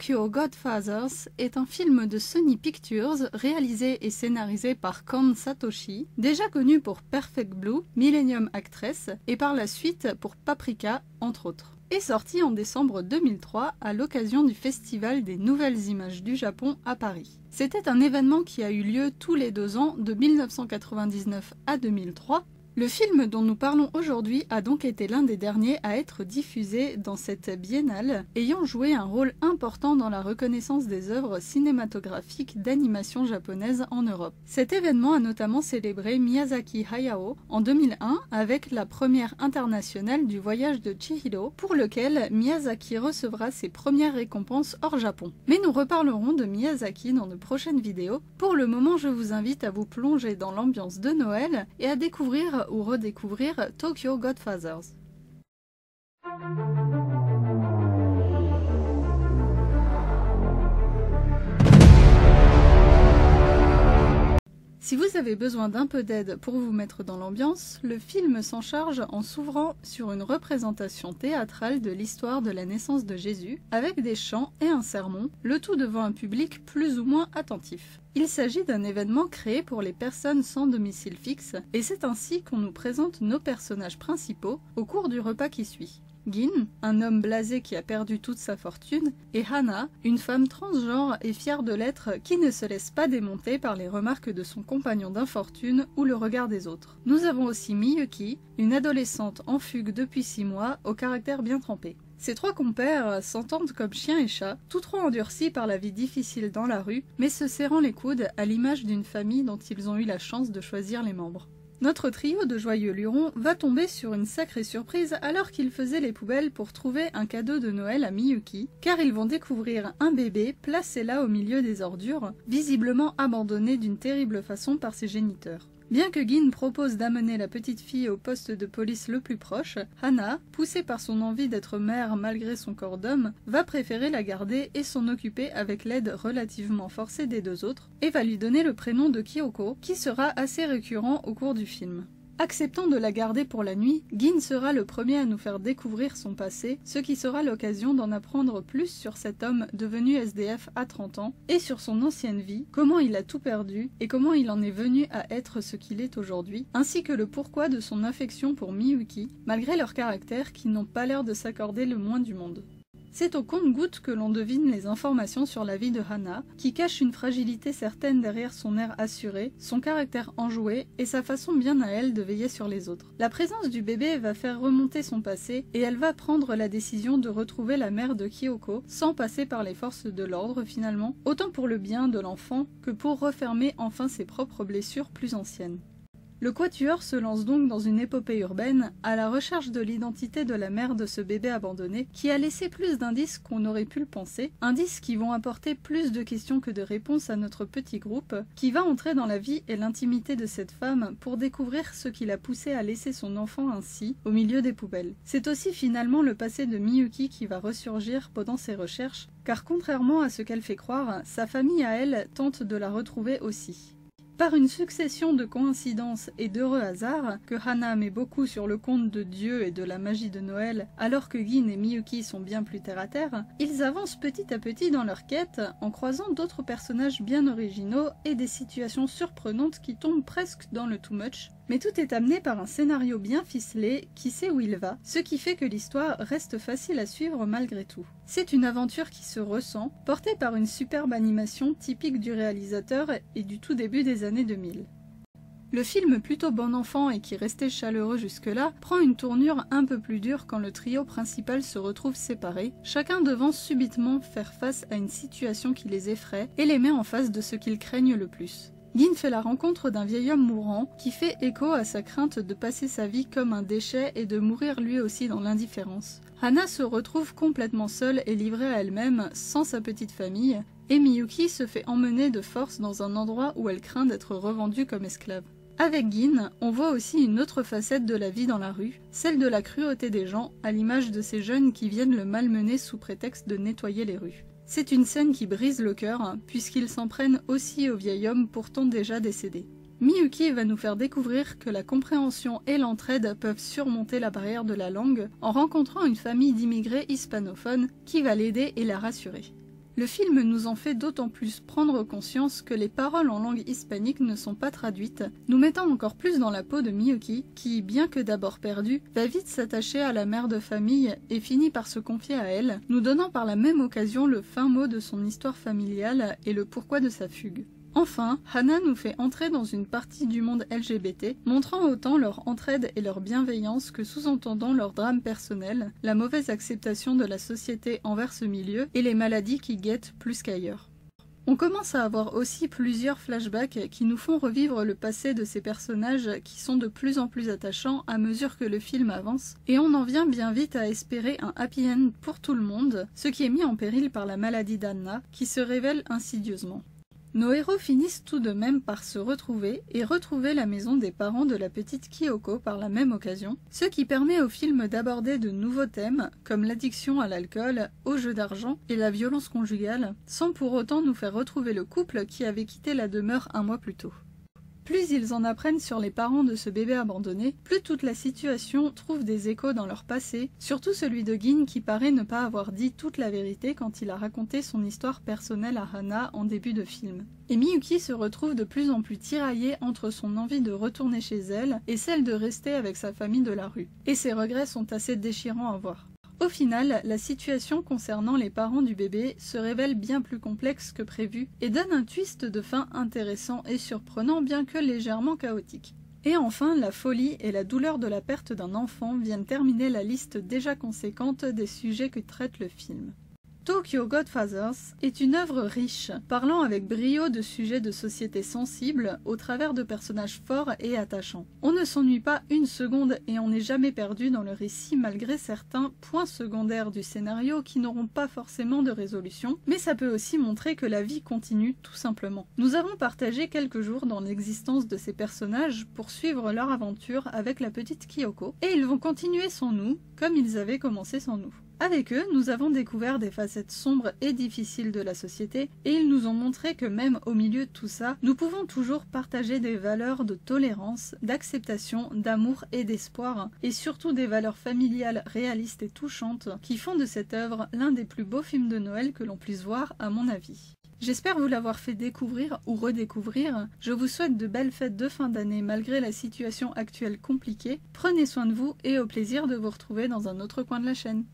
Tokyo Godfathers est un film de Sony Pictures réalisé et scénarisé par Kon Satoshi, déjà connu pour Perfect Blue, Millennium Actress et par la suite pour Paprika entre autres. Est sorti en décembre 2003 à l'occasion du Festival des Nouvelles Images du Japon à Paris. C'était un événement qui a eu lieu tous les 2 ans de 1999 à 2003. Le film dont nous parlons aujourd'hui a donc été l'un des derniers à être diffusé dans cette biennale, ayant joué un rôle important dans la reconnaissance des œuvres cinématographiques d'animation japonaise en Europe. Cet événement a notamment célébré Miyazaki Hayao en 2001 avec la première internationale du voyage de Chihiro, pour lequel Miyazaki recevra ses premières récompenses hors Japon. Mais nous reparlerons de Miyazaki dans de prochaines vidéos. Pour le moment, je vous invite à vous plonger dans l'ambiance de Noël et à découvrir ou redécouvrir Tokyo Godfathers. Si vous avez besoin d'un peu d'aide pour vous mettre dans l'ambiance, le film s'en charge en s'ouvrant sur une représentation théâtrale de l'histoire de la naissance de Jésus, avec des chants et un sermon, le tout devant un public plus ou moins attentif. Il s'agit d'un événement créé pour les personnes sans domicile fixe, et c'est ainsi qu'on nous présente nos personnages principaux au cours du repas qui suit. Gin, un homme blasé qui a perdu toute sa fortune, et Hana, une femme transgenre et fière de l'être qui ne se laisse pas démonter par les remarques de son compagnon d'infortune ou le regard des autres. Nous avons aussi Miyuki, une adolescente en fugue depuis 6 mois, au caractère bien trempé. Ces 3 compères s'entendent comme chien et chat, tous 3 endurcis par la vie difficile dans la rue, mais se serrant les coudes à l'image d'une famille dont ils ont eu la chance de choisir les membres. Notre trio de joyeux lurons va tomber sur une sacrée surprise alors qu'ils faisaient les poubelles pour trouver un cadeau de Noël à Miyuki, car ils vont découvrir un bébé placé là au milieu des ordures, visiblement abandonné d'une terrible façon par ses géniteurs. Bien que Gin propose d'amener la petite fille au poste de police le plus proche, Hana, poussée par son envie d'être mère malgré son corps d'homme, va préférer la garder et s'en occuper avec l'aide relativement forcée des 2 autres, et va lui donner le prénom de Kyoko, qui sera assez récurrent au cours du film. Acceptant de la garder pour la nuit, Gin sera le premier à nous faire découvrir son passé, ce qui sera l'occasion d'en apprendre plus sur cet homme devenu SDF à 30 ans, et sur son ancienne vie, comment il a tout perdu, et comment il en est venu à être ce qu'il est aujourd'hui, ainsi que le pourquoi de son affection pour Miyuki, malgré leurs caractères qui n'ont pas l'air de s'accorder le moins du monde. C'est au compte-gouttes que l'on devine les informations sur la vie de Hana, qui cache une fragilité certaine derrière son air assuré, son caractère enjoué et sa façon bien à elle de veiller sur les autres. La présence du bébé va faire remonter son passé et elle va prendre la décision de retrouver la mère de Kyoko sans passer par les forces de l'ordre finalement, autant pour le bien de l'enfant que pour refermer enfin ses propres blessures plus anciennes. Le quatuor se lance donc dans une épopée urbaine à la recherche de l'identité de la mère de ce bébé abandonné qui a laissé plus d'indices qu'on aurait pu le penser, indices qui vont apporter plus de questions que de réponses à notre petit groupe qui va entrer dans la vie et l'intimité de cette femme pour découvrir ce qui l'a poussé à laisser son enfant ainsi au milieu des poubelles. C'est aussi finalement le passé de Miyuki qui va ressurgir pendant ses recherches, car contrairement à ce qu'elle fait croire, sa famille à elle tente de la retrouver aussi. Par une succession de coïncidences et d'heureux hasards, que Hana met beaucoup sur le compte de Dieu et de la magie de Noël, alors que Gin et Miyuki sont bien plus terre-à-terre, ils avancent petit à petit dans leur quête, en croisant d'autres personnages bien originaux et des situations surprenantes qui tombent presque dans le too much, mais tout est amené par un scénario bien ficelé qui sait où il va, ce qui fait que l'histoire reste facile à suivre malgré tout. C'est une aventure qui se ressent, portée par une superbe animation typique du réalisateur et du tout début des années 2000. Le film plutôt bon enfant et qui restait chaleureux jusque-là prend une tournure un peu plus dure quand le trio principal se retrouve séparé, chacun devant subitement faire face à une situation qui les effraie et les met en face de ce qu'ils craignent le plus. Gin fait la rencontre d'un vieil homme mourant qui fait écho à sa crainte de passer sa vie comme un déchet et de mourir lui aussi dans l'indifférence. Hana se retrouve complètement seule et livrée à elle-même sans sa petite famille, et Miyuki se fait emmener de force dans un endroit où elle craint d'être revendue comme esclave. Avec Gin, on voit aussi une autre facette de la vie dans la rue, celle de la cruauté des gens, à l'image de ces jeunes qui viennent le malmener sous prétexte de nettoyer les rues. C'est une scène qui brise le cœur, puisqu'ils s'en prennent aussi au vieil homme pourtant déjà décédé. Miyuki va nous faire découvrir que la compréhension et l'entraide peuvent surmonter la barrière de la langue en rencontrant une famille d'immigrés hispanophones qui va l'aider et la rassurer. Le film nous en fait d'autant plus prendre conscience que les paroles en langue hispanique ne sont pas traduites, nous mettant encore plus dans la peau de Miyuki, qui, bien que d'abord perdue, va vite s'attacher à la mère de famille et finit par se confier à elle, nous donnant par la même occasion le fin mot de son histoire familiale et le pourquoi de sa fugue. Enfin, Hana nous fait entrer dans une partie du monde LGBT, montrant autant leur entraide et leur bienveillance que sous-entendant leur drame personnel, la mauvaise acceptation de la société envers ce milieu et les maladies qui guettent plus qu'ailleurs. On commence à avoir aussi plusieurs flashbacks qui nous font revivre le passé de ces personnages qui sont de plus en plus attachants à mesure que le film avance, et on en vient bien vite à espérer un happy end pour tout le monde, ce qui est mis en péril par la maladie d'Anna, qui se révèle insidieusement. Nos héros finissent tout de même par se retrouver et retrouver la maison des parents de la petite Kyoko par la même occasion, ce qui permet au film d'aborder de nouveaux thèmes comme l'addiction à l'alcool, au jeu d'argent et la violence conjugale, sans pour autant nous faire retrouver le couple qui avait quitté la demeure un mois plus tôt. Plus ils en apprennent sur les parents de ce bébé abandonné, plus toute la situation trouve des échos dans leur passé, surtout celui de Gin qui paraît ne pas avoir dit toute la vérité quand il a raconté son histoire personnelle à Hana en début de film. Et Miyuki se retrouve de plus en plus tiraillée entre son envie de retourner chez elle et celle de rester avec sa famille de la rue. Et ses regrets sont assez déchirants à voir. Au final, la situation concernant les parents du bébé se révèle bien plus complexe que prévu et donne un twist de fin intéressant et surprenant bien que légèrement chaotique. Et enfin, la folie et la douleur de la perte d'un enfant viennent terminer la liste déjà conséquente des sujets que traite le film. Tokyo Godfathers est une œuvre riche, parlant avec brio de sujets de société sensibles au travers de personnages forts et attachants. On ne s'ennuie pas une seconde et on n'est jamais perdu dans le récit malgré certains points secondaires du scénario qui n'auront pas forcément de résolution, mais ça peut aussi montrer que la vie continue tout simplement. Nous avons partagé quelques jours dans l'existence de ces personnages pour suivre leur aventure avec la petite Kyoko, et ils vont continuer sans nous, comme ils avaient commencé sans nous. Avec eux, nous avons découvert des facettes sombres et difficiles de la société, et ils nous ont montré que même au milieu de tout ça, nous pouvons toujours partager des valeurs de tolérance, d'acceptation, d'amour et d'espoir, et surtout des valeurs familiales réalistes et touchantes, qui font de cette œuvre l'un des plus beaux films de Noël que l'on puisse voir à mon avis. J'espère vous l'avoir fait découvrir ou redécouvrir. Je vous souhaite de belles fêtes de fin d'année malgré la situation actuelle compliquée. Prenez soin de vous et au plaisir de vous retrouver dans un autre coin de la chaîne.